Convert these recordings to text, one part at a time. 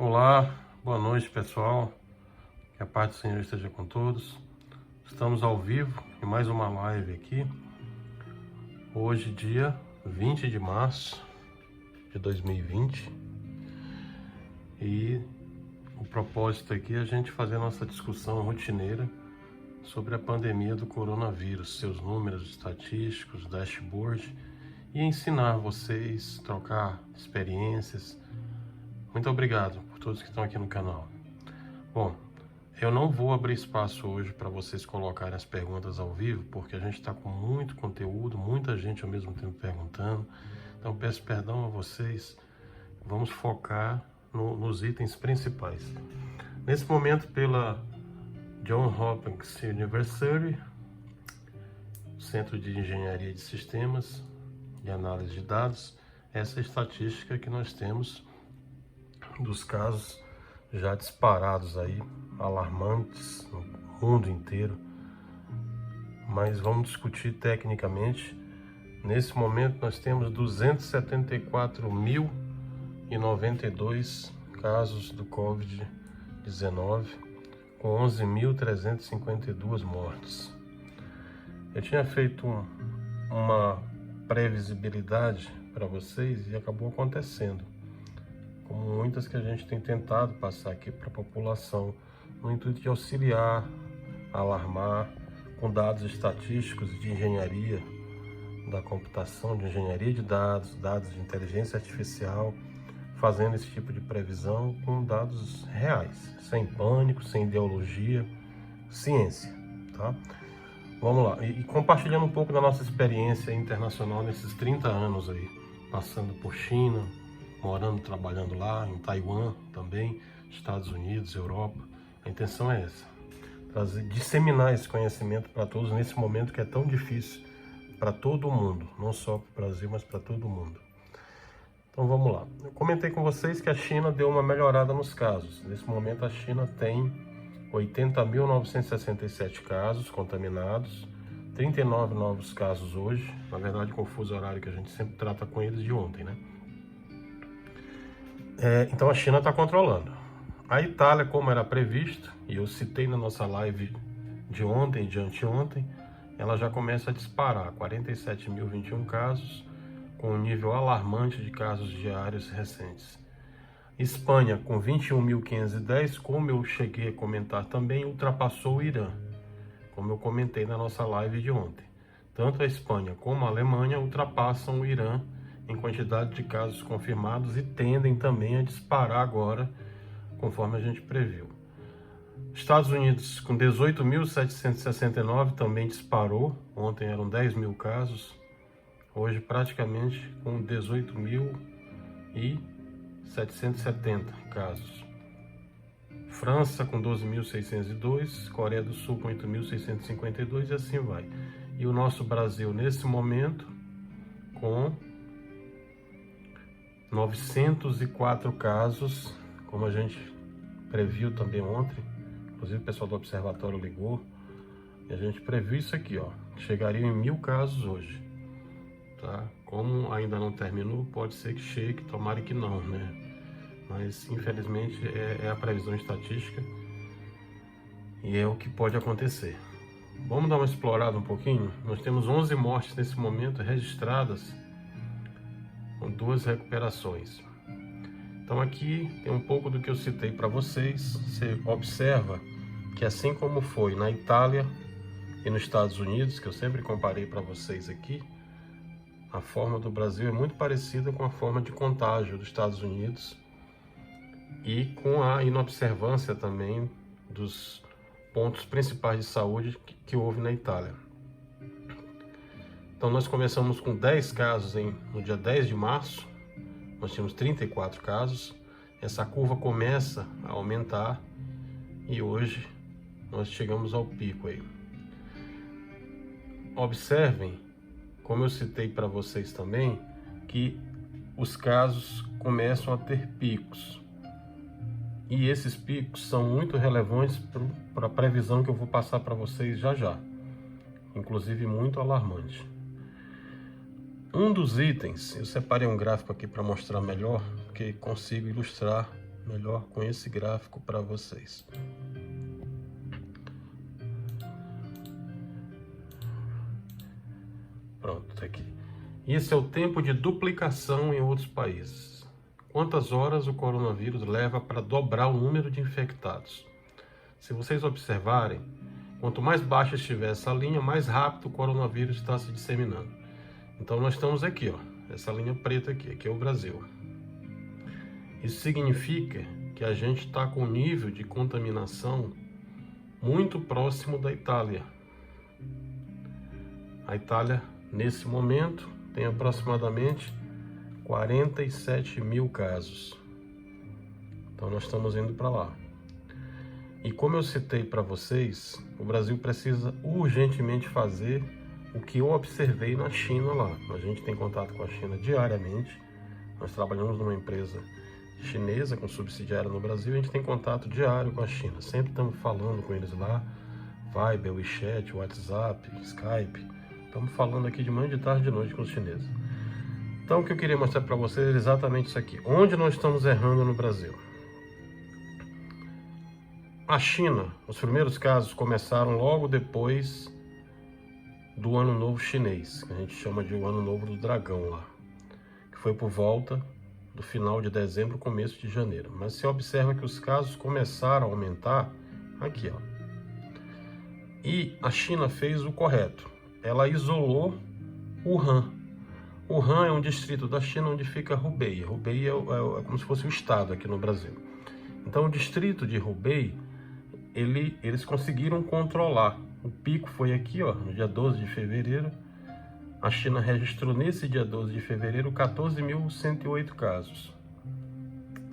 Olá, boa noite pessoal, que a paz do Senhor esteja com todos. Estamos ao vivo em mais uma live aqui, hoje dia 20 de março de 2020 e o propósito aqui é a gente fazer a nossa discussão rotineira sobre a pandemia do coronavírus, seus números estatísticos, dashboard e ensinar vocês, trocar experiências. Muito obrigado por todos que estão aqui no canal. Bom, eu não vou abrir espaço hoje para vocês colocarem as perguntas ao vivo, porque a gente está com muito conteúdo, muita gente ao mesmo tempo perguntando. Então peço perdão a vocês, vamos focar nos itens principais. Nesse momento, pela Johns Hopkins University, Centro de Engenharia de Sistemas e Análise de Dados, essa é a estatística que nós temos dos casos já disparados aí, alarmantes no mundo inteiro. Mas vamos discutir tecnicamente. Nesse momento nós temos 274.092 casos do Covid-19, com 11.352 mortes. Eu tinha feito uma previsibilidade para vocês e acabou acontecendo, como muitas que a gente tem tentado passar aqui para a população, no intuito de auxiliar, alarmar, com dados estatísticos de engenharia da computação, de engenharia de dados, dados de inteligência artificial, fazendo esse tipo de previsão com dados reais, sem pânico, sem ideologia, ciência, tá? Vamos lá, e compartilhando um pouco da nossa experiência internacional nesses 30 anos aí, passando por China, morando, trabalhando lá, em Taiwan também, Estados Unidos, Europa. A intenção é essa, disseminar esse conhecimento para todos nesse momento que é tão difícil para todo mundo, não só para o Brasil, mas para todo mundo. Então vamos lá. Eu comentei com vocês que a China deu uma melhorada nos casos. Nesse momento a China tem 80.967 casos contaminados, 39 novos casos hoje, na verdade com o fuso horário que a gente sempre trata com eles de ontem, né? Então a China está controlando. A Itália, como era previsto, e eu citei na nossa live de ontem e de anteontem, ela já começa a disparar, 47.021 casos, com um nível alarmante de casos diários recentes. Espanha, com 21.510, como eu cheguei a comentar também, ultrapassou o Irã, como eu comentei na nossa live de ontem. Tanto a Espanha como a Alemanha ultrapassam o Irã em quantidade de casos confirmados e tendem também a disparar agora, conforme a gente previu. Estados Unidos, com 18.769, também disparou. Ontem eram 10.000 casos, hoje praticamente com 18.770 casos. França com 12.602, Coreia do Sul com 8.652 e assim vai. E o nosso Brasil nesse momento com 904 casos, como a gente previu também ontem, inclusive o pessoal do observatório ligou, e a gente previu isso aqui, ó, chegaria em 1.000 casos hoje, tá? Como ainda não terminou, pode ser que chegue, tomara que não, né? Mas infelizmente é a previsão estatística e é o que pode acontecer. Vamos dar uma explorada um pouquinho? Nós temos 11 mortes nesse momento registradas, com 2 recuperações. Então aqui tem um pouco do que eu citei para vocês. Você observa que assim como foi na Itália e nos Estados Unidos, que eu sempre comparei para vocês aqui, a forma do Brasil é muito parecida com a forma de contágio dos Estados Unidos e com a inobservância também dos pontos principais de saúde que houve na Itália. Então nós começamos com 10 casos no dia 10 de março, nós tínhamos 34 casos, essa curva começa a aumentar e hoje nós chegamos ao pico aí. Observem, como eu citei para vocês também, que os casos começam a ter picos. E esses picos são muito relevantes para a previsão que eu vou passar para vocês já já, inclusive muito alarmante. Um dos itens, eu separei um gráfico aqui para mostrar melhor, porque consigo ilustrar melhor com esse gráfico para vocês. Pronto, tá aqui. Esse é o tempo de duplicação em outros países. Quantas horas o coronavírus leva para dobrar o número de infectados? Se vocês observarem, quanto mais baixa estiver essa linha, mais rápido o coronavírus está se disseminando. Então nós estamos aqui, ó, essa linha preta aqui é o Brasil. Isso significa que a gente está com um nível de contaminação muito próximo da Itália. A Itália, nesse momento, tem aproximadamente 47 mil casos. Então nós estamos indo para lá. E como eu citei para vocês, o Brasil precisa urgentemente fazer o que eu observei na China lá. A gente tem contato com a China diariamente. Nós trabalhamos numa empresa chinesa com subsidiária no Brasil. A gente tem contato diário com a China. Sempre estamos falando com eles lá. Viber, WeChat, WhatsApp, Skype. Estamos falando aqui de manhã, de tarde, de noite com os chineses. Então o que eu queria mostrar para vocês é exatamente isso aqui. Onde nós estamos errando no Brasil? A China, os primeiros casos começaram logo depois do Ano Novo Chinês, que a gente chama de o Ano Novo do Dragão lá, que foi por volta do final de dezembro, começo de janeiro. Mas você observa que os casos começaram a aumentar aqui, ó. E a China fez o correto. Ela isolou Wuhan. Wuhan é um distrito da China onde fica Hubei. Hubei é como se fosse o estado aqui no Brasil. Então o distrito de Hubei, eles conseguiram controlar. O pico foi aqui, ó, no dia 12 de fevereiro. A China registrou nesse dia 12 de fevereiro 14.108 casos.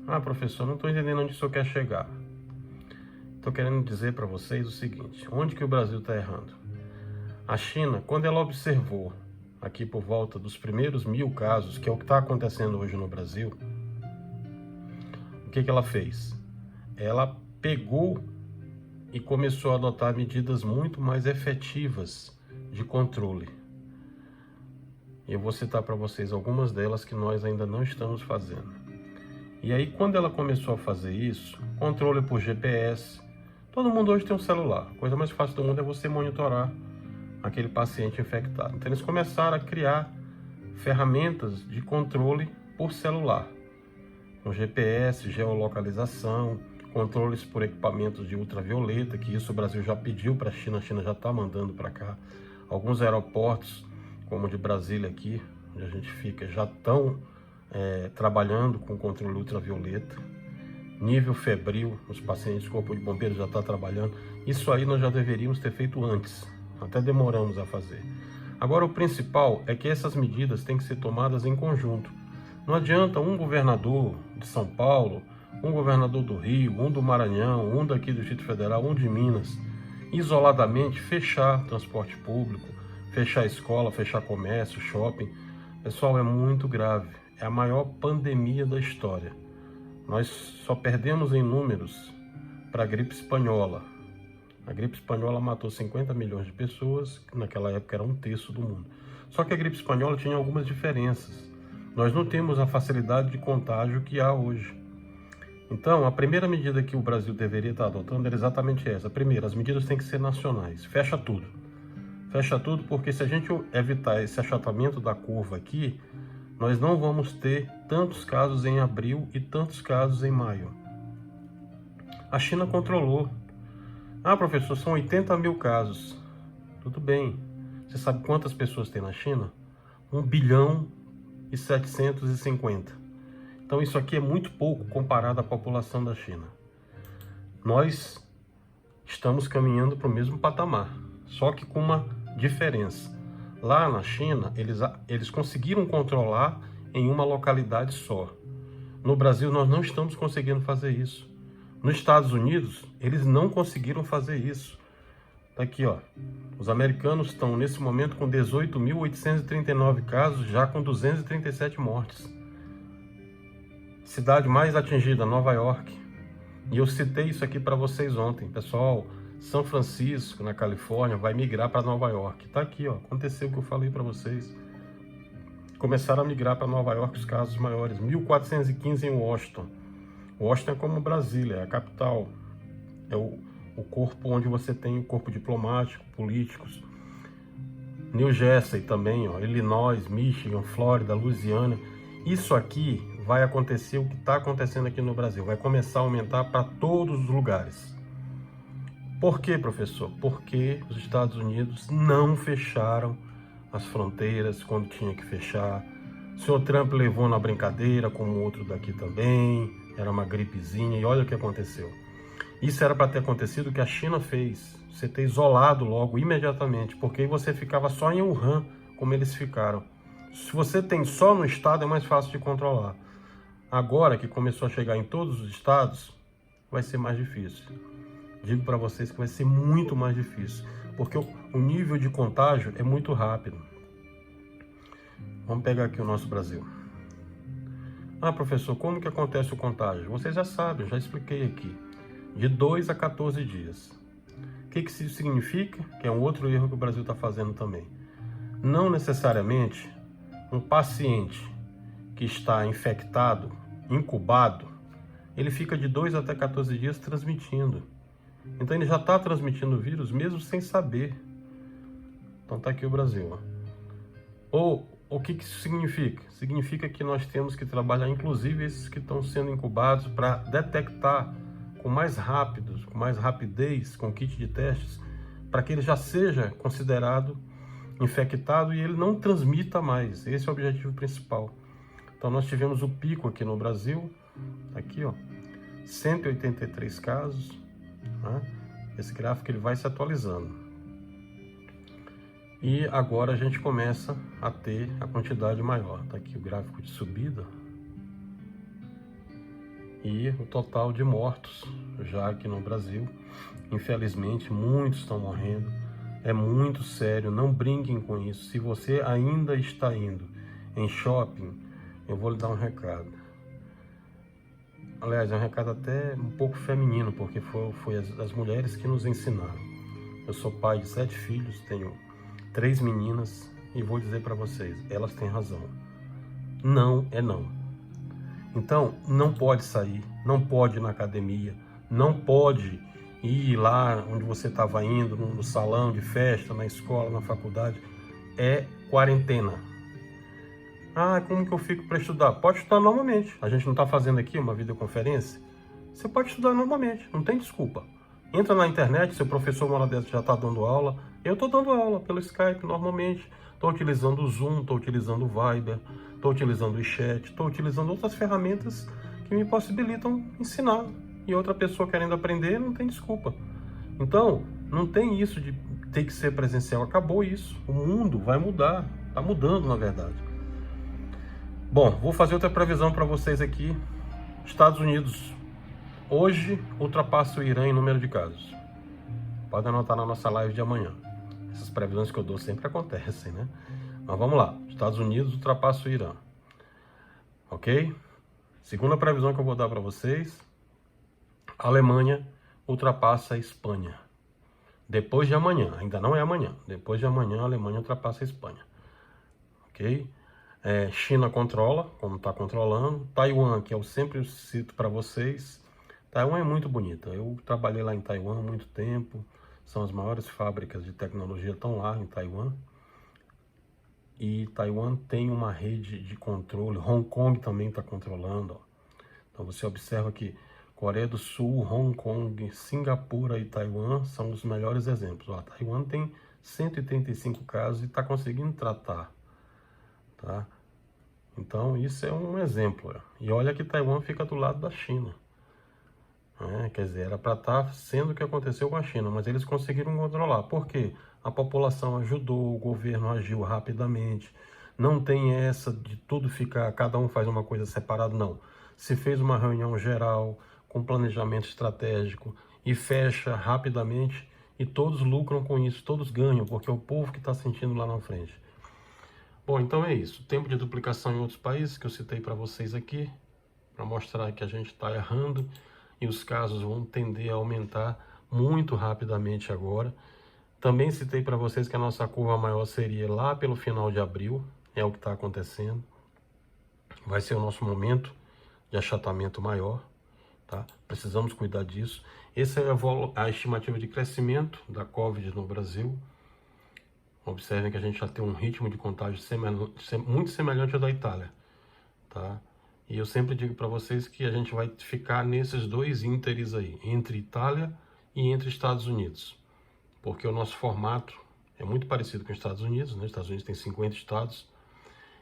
Ah, professor, não estou entendendo onde o senhor quer chegar. Estou querendo dizer para vocês o seguinte: onde que o Brasil está errando? A China, quando ela observou aqui por volta dos primeiros 1.000 casos, que é o que está acontecendo hoje no Brasil, o que ela fez? Ela pegou e começou a adotar medidas muito mais efetivas de controle. Eu vou citar para vocês algumas delas que nós ainda não estamos fazendo. E aí, quando ela começou a fazer isso, controle por GPS, todo mundo hoje tem um celular. A coisa mais fácil do mundo é você monitorar aquele paciente infectado. Então eles começaram a criar ferramentas de controle por celular, com GPS, geolocalização, controles por equipamentos de ultravioleta, que isso o Brasil já pediu para a China já está mandando para cá. Alguns aeroportos, como o de Brasília aqui, onde a gente fica, já estão trabalhando com controle ultravioleta. Nível febril, os pacientes do Corpo de Bombeiros já está trabalhando. Isso aí nós já deveríamos ter feito antes. Até demoramos a fazer. Agora o principal é que essas medidas têm que ser tomadas em conjunto. Não adianta um governador de São Paulo, um governador do Rio, um do Maranhão, um daqui do Distrito Federal, um de Minas, isoladamente fechar transporte público, fechar escola, fechar comércio, shopping. Pessoal, é muito grave. É a maior pandemia da história. Nós só perdemos em números para a gripe espanhola. A gripe espanhola matou 50 milhões de pessoas, que naquela época era 1/3 do mundo. Só que a gripe espanhola tinha algumas diferenças. Nós não temos a facilidade de contágio que há hoje. Então, a primeira medida que o Brasil deveria estar adotando era exatamente essa. Primeiro, as medidas têm que ser nacionais. Fecha tudo. Fecha tudo, porque se a gente evitar esse achatamento da curva aqui, nós não vamos ter tantos casos em abril e tantos casos em maio. A China controlou. Ah, professor, são 80 mil casos. Tudo bem. Você sabe quantas pessoas tem na China? 1.750 bilhões. Então isso aqui é muito pouco comparado à população da China. Nós estamos caminhando para o mesmo patamar, só que com uma diferença. Lá na China, eles conseguiram controlar em uma localidade só. No Brasil, nós não estamos conseguindo fazer isso. Nos Estados Unidos, eles não conseguiram fazer isso. Tá aqui, ó. Os americanos estão, nesse momento, com 18.839 casos, já com 237 mortes. Cidade mais atingida, Nova York. E eu citei isso aqui para vocês ontem. Pessoal, São Francisco, na Califórnia, vai migrar para Nova York. Tá aqui, ó. Aconteceu o que eu falei para vocês. Começaram a migrar para Nova York os casos maiores. 1.415 em Washington. Washington é como Brasília, é a capital, é o corpo onde você tem o corpo diplomático, políticos. New Jersey também, ó, Illinois, Michigan, Flórida, Louisiana. Isso aqui vai acontecer o que está acontecendo aqui no Brasil, vai começar a aumentar para todos os lugares. Por quê, professor? Porque os Estados Unidos não fecharam as fronteiras quando tinha que fechar. O senhor Trump levou na brincadeira, como outro daqui também, era uma gripezinha, e olha o que aconteceu. Isso era para ter acontecido o que a China fez, você ter isolado logo, imediatamente, porque aí você ficava só em Wuhan, como eles ficaram. Se você tem só no estado, é mais fácil de controlar. Agora que começou a chegar em todos os estados, vai ser mais difícil. Digo para vocês que vai ser muito mais difícil, porque o nível de contágio é muito rápido. Vamos pegar aqui o nosso Brasil. Ah, professor, como que acontece o contágio? Vocês já sabem, já expliquei aqui. De 2 a 14 dias. O que isso significa? Que é um outro erro que o Brasil está fazendo também. Não necessariamente um paciente que está infectado, incubado, ele fica de 2 até 14 dias transmitindo. Então ele já está transmitindo o vírus mesmo sem saber. Então está aqui o Brasil. Ou o que isso significa? Significa que nós temos que trabalhar, inclusive esses que estão sendo incubados, para detectar com mais rapidez, com kit de testes, para que ele já seja considerado infectado e ele não transmita mais. Esse é o objetivo principal. Então nós tivemos o pico aqui no Brasil, aqui ó, 183 casos, né? Esse gráfico ele vai se atualizando. E agora a gente começa a ter a quantidade maior. Tá aqui o gráfico de subida. E o total de mortos já aqui no Brasil. Infelizmente, muitos estão morrendo. É muito sério, não brinquem com isso. Se você ainda está indo em shopping, eu vou lhe dar um recado. Aliás, é um recado até um pouco feminino, porque foi as mulheres que nos ensinaram. Eu sou pai de 7 filhos, tenho 3 meninas e vou dizer para vocês, elas têm razão. Não é não. Então, não pode sair, não pode ir na academia, não pode ir lá onde você estava indo, no salão de festa, na escola, na faculdade. É quarentena. Ah, como que eu fico para estudar? Pode estudar normalmente. A gente não está fazendo aqui uma videoconferência? Você pode estudar normalmente, não tem desculpa. Entra na internet, seu professor uma hora dessa já está dando aula. Eu estou dando aula pelo Skype normalmente. Estou utilizando o Zoom, estou utilizando o Viber, estou utilizando o chat, estou utilizando outras ferramentas que me possibilitam ensinar. E outra pessoa querendo aprender, não tem desculpa. Então, não tem isso de ter que ser presencial. Acabou isso. O mundo vai mudar. Está mudando, na verdade. Bom, vou fazer outra previsão para vocês aqui. Estados Unidos hoje ultrapassa o Irã em número de casos. Pode anotar na nossa live de amanhã. Essas previsões que eu dou sempre acontecem, né? Mas vamos lá. Estados Unidos ultrapassa o Irã. Ok? Segunda previsão que eu vou dar para vocês. A Alemanha ultrapassa a Espanha. Depois de amanhã. Ainda não é amanhã. Depois de amanhã a Alemanha ultrapassa a Espanha. Ok? China controla, como está controlando. Taiwan, que eu sempre cito para vocês. Taiwan é muito bonita. Eu trabalhei lá em Taiwan há muito tempo. São as maiores fábricas de tecnologia, estão lá em Taiwan. E Taiwan tem uma rede de controle. Hong Kong também está controlando. Ó. Então você observa que Coreia do Sul, Hong Kong, Singapura e Taiwan são os melhores exemplos. Ó, Taiwan tem 135 casos e está conseguindo tratar. Tá? Então isso é um exemplo. Ó. E olha que Taiwan fica do lado da China. Quer dizer, era para estar sendo o que aconteceu com a China, mas eles conseguiram controlar. Por quê? A população ajudou, o governo agiu rapidamente. Não tem essa de tudo ficar, cada um faz uma coisa separada, não. Se fez uma reunião geral, com planejamento estratégico, e fecha rapidamente, e todos lucram com isso, todos ganham, porque é o povo que está sentindo lá na frente. Bom, então é isso. Tempo de duplicação em outros países, que eu citei para vocês aqui, para mostrar que a gente está errando, e os casos vão tender a aumentar muito rapidamente agora. Também citei para vocês que a nossa curva maior seria lá pelo final de abril, é o que está acontecendo. Vai ser o nosso momento de achatamento maior, tá? Precisamos cuidar disso. Essa é a estimativa de crescimento da Covid no Brasil. Observem que a gente já tem um ritmo de contágio muito semelhante ao da Itália, tá? E eu sempre digo para vocês que a gente vai ficar nesses dois ínteres aí, entre Itália e entre Estados Unidos, porque o nosso formato é muito parecido com os Estados Unidos, né? Os Estados Unidos tem 50 estados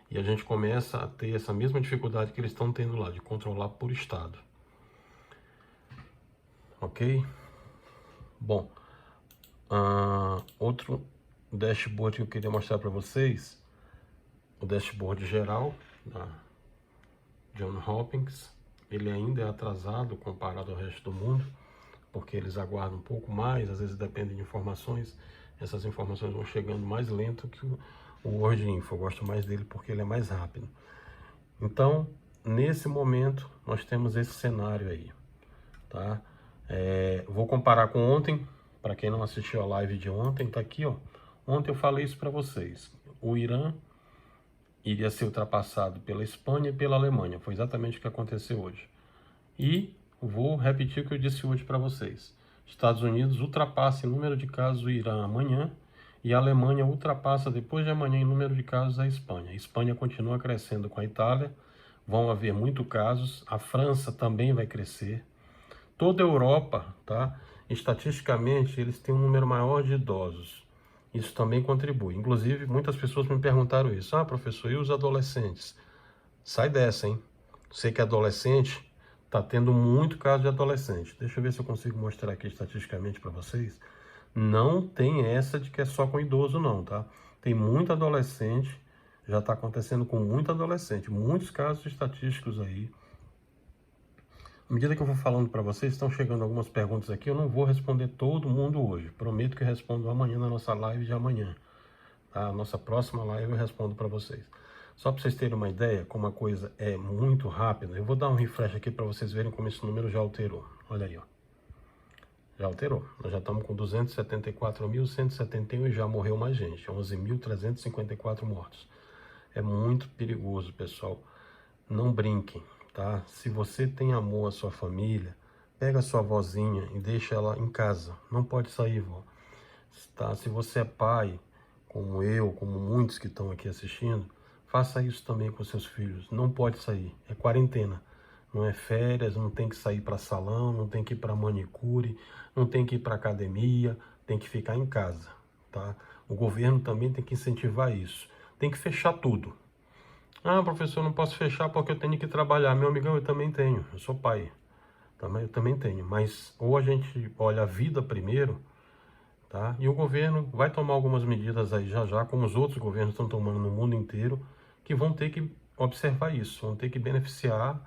e a gente começa a ter essa mesma dificuldade que eles estão tendo lá, de controlar por estado. Ok? Bom, outro dashboard que eu queria mostrar para vocês, o dashboard geral da Johns Hopkins. Ele ainda é atrasado comparado ao resto do mundo, porque eles aguardam um pouco mais, às vezes dependem de informações, essas informações vão chegando mais lento que o World Info. Eu gosto mais dele porque ele é mais rápido. Então, nesse momento, nós temos esse cenário aí, tá? Vou comparar com ontem, para quem não assistiu a live de ontem, tá aqui, ó. Ontem eu falei isso para vocês. O Irã iria ser ultrapassado pela Espanha e pela Alemanha. Foi exatamente o que aconteceu hoje. E vou repetir o que eu disse hoje para vocês. Estados Unidos ultrapassa em número de casos o Irã amanhã e a Alemanha ultrapassa depois de amanhã em número de casos a Espanha. A Espanha continua crescendo com a Itália, vão haver muitos casos. A França também vai crescer. Toda a Europa, tá? Estatisticamente, eles têm um número maior de idosos. Isso também contribui. Inclusive, muitas pessoas me perguntaram isso. Ah, professor, e os adolescentes? Sai dessa, hein? Você que é adolescente, tá tendo muito caso de adolescente. Deixa eu ver se eu consigo mostrar aqui estatisticamente para vocês. Não tem essa de que é só com idoso, não, tá? Tem muito adolescente, já está acontecendo com muito adolescente. Muitos casos estatísticos aí. À medida que eu vou falando para vocês, estão chegando algumas perguntas aqui. Eu não vou responder todo mundo hoje. Prometo que eu respondo amanhã na nossa live de amanhã. Tá? A nossa próxima live eu respondo para vocês. Só para vocês terem uma ideia, como a coisa é muito rápida, eu vou dar um refresh aqui para vocês verem como esse número já alterou. Olha aí, ó. Já alterou. Nós já estamos com 274.171 e já morreu mais gente. 11.354 mortos. É muito perigoso, pessoal. Não brinquem. Tá? Se você tem amor à sua família, pega a sua vozinha e deixa ela em casa. Não pode sair, vó. Tá? Se você é pai, como eu, como muitos que estão aqui assistindo, faça isso também com seus filhos. Não pode sair. É quarentena. Não é férias, não tem que sair para salão, não tem que ir para manicure, não tem que ir para academia, tem que ficar em casa. Tá? O governo também tem que incentivar isso. Tem que fechar tudo. Ah, professor, eu não posso fechar porque eu tenho que trabalhar. Meu amigão, eu também tenho. Eu sou pai. Eu também tenho. Mas ou a gente olha a vida primeiro, tá? E o governo vai tomar algumas medidas aí já já, como os outros governos estão tomando no mundo inteiro, que vão ter que observar isso, vão ter que beneficiar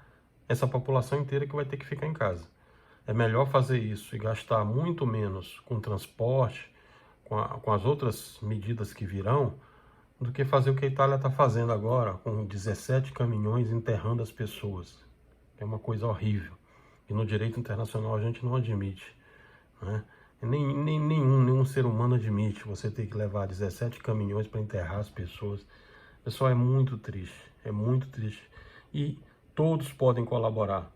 essa população inteira que vai ter que ficar em casa. É melhor fazer isso e gastar muito menos com transporte, com as outras medidas que virão, do que fazer o que a Itália está fazendo agora, com 17 caminhões enterrando as pessoas. É uma coisa horrível. E no direito internacional a gente não admite, né? Nenhum ser humano admite você ter que levar 17 caminhões para enterrar as pessoas. Pessoal, é muito triste, é muito triste. E todos podem colaborar.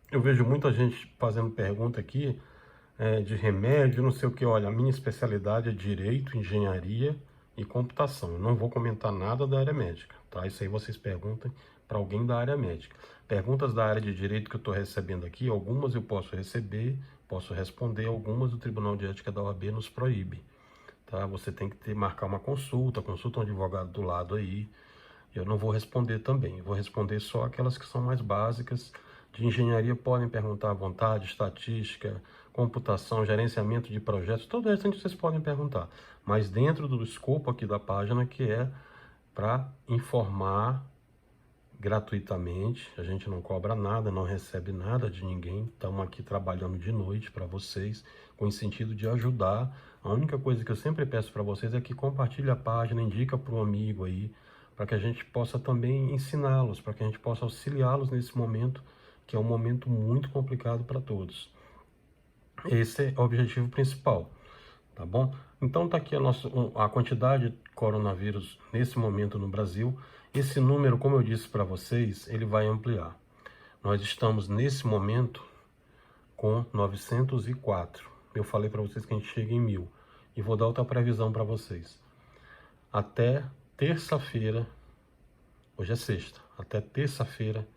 Eu vejo muita gente fazendo pergunta aqui de remédio, não sei o que. Olha, a minha especialidade é direito, engenharia e computação. Eu não vou comentar nada da área médica, tá? Isso aí vocês perguntem para alguém da área médica. Perguntas da área de direito que eu estou recebendo aqui, algumas eu posso receber, posso responder, algumas o Tribunal de Ética da OAB nos proíbe, tá? Você tem que marcar uma consulta um advogado do lado aí. Eu não vou responder também, eu vou responder só aquelas que são mais básicas. De engenharia podem perguntar à vontade, estatística, computação, gerenciamento de projetos, tudo isso vocês podem perguntar. Mas dentro do escopo aqui da página, que é para informar gratuitamente, a gente não cobra nada, não recebe nada de ninguém, estamos aqui trabalhando de noite para vocês, com o sentido de ajudar. A única coisa que eu sempre peço para vocês é que compartilhe a página, indica para o amigo aí, para que a gente possa também ensiná-los, para que a gente possa auxiliá-los nesse momento, que é um momento muito complicado para todos. Esse é o objetivo principal, tá bom? Então tá aqui a quantidade de coronavírus nesse momento no Brasil. Esse número, como eu disse para vocês, ele vai ampliar. Nós estamos nesse momento com 904. Eu falei para vocês que a gente chega em 1000. E vou dar outra previsão para vocês. Até terça-feira, hoje é sexta, até terça-feira,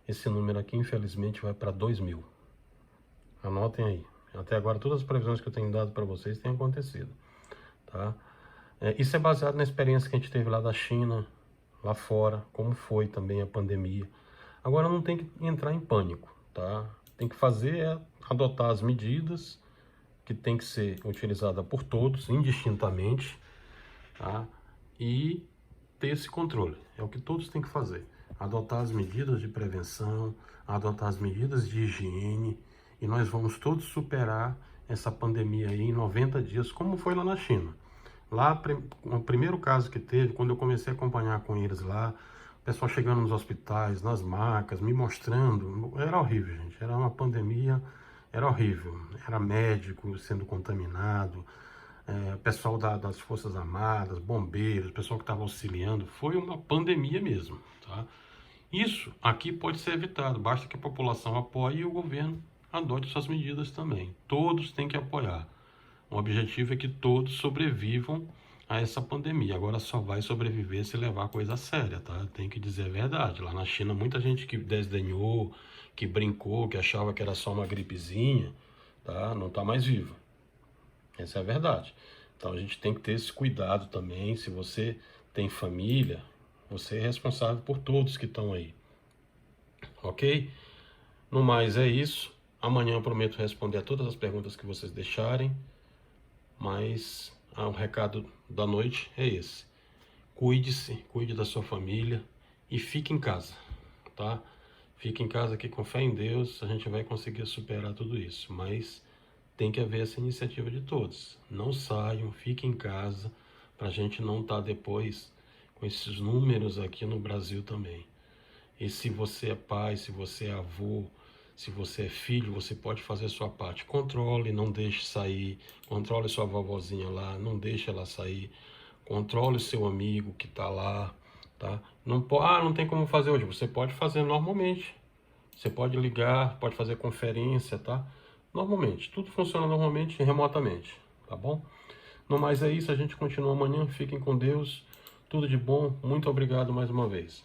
esse número aqui, infelizmente, vai para 2000. Anotem aí. Até agora, todas as previsões que eu tenho dado para vocês têm acontecido. Tá? Isso é baseado na experiência que a gente teve lá da China, lá fora, como foi também a pandemia. Agora, não tem que entrar em pânico, tá? Tem que fazer adotar as medidas que tem que ser utilizada por todos, indistintamente, tá? E ter esse controle. É o que todos têm que fazer. Adotar as medidas de prevenção, adotar as medidas de higiene, e nós vamos todos superar essa pandemia aí em 90 dias, como foi lá na China. Lá, o primeiro caso que teve, quando eu comecei a acompanhar com eles lá, o pessoal chegando nos hospitais, nas macas, me mostrando, era horrível, gente, era uma pandemia, era horrível, era médico sendo contaminado, pessoal das Forças Armadas, bombeiros, pessoal que estava auxiliando, foi uma pandemia mesmo, tá? Isso aqui pode ser evitado, basta que a população apoie e o governo adote suas medidas também. Todos têm que apoiar. O objetivo é que todos sobrevivam a essa pandemia. Agora só vai sobreviver se levar a coisa a séria, tá? Tem que dizer a verdade. Lá na China, muita gente que desdenhou, que brincou, que achava que era só uma gripezinha, tá? Não tá mais viva. Essa é a verdade. Então a gente tem que ter esse cuidado também. Se você tem família, você é responsável por todos que estão aí. Ok? No mais é isso. Amanhã eu prometo responder a todas as perguntas que vocês deixarem. Mas o recado da noite é esse. Cuide-se, cuide da sua família e fique em casa, tá? Fique em casa que com fé em Deus a gente vai conseguir superar tudo isso. Mas tem que haver essa iniciativa de todos. Não saiam, fiquem em casa para a gente não estar depois com esses números aqui no Brasil também. E se você é pai, se você é avô, se você é filho, você pode fazer a sua parte. Controle, não deixe sair. Controle sua vovozinha lá, não deixe ela sair. Controle seu amigo que está lá, tá? Não tem como fazer hoje. Você pode fazer normalmente. Você pode ligar, pode fazer conferência, tá? Normalmente. Tudo funciona normalmente, remotamente, tá bom? No mais é isso, a gente continua amanhã. Fiquem com Deus. Tudo de bom. Muito obrigado mais uma vez.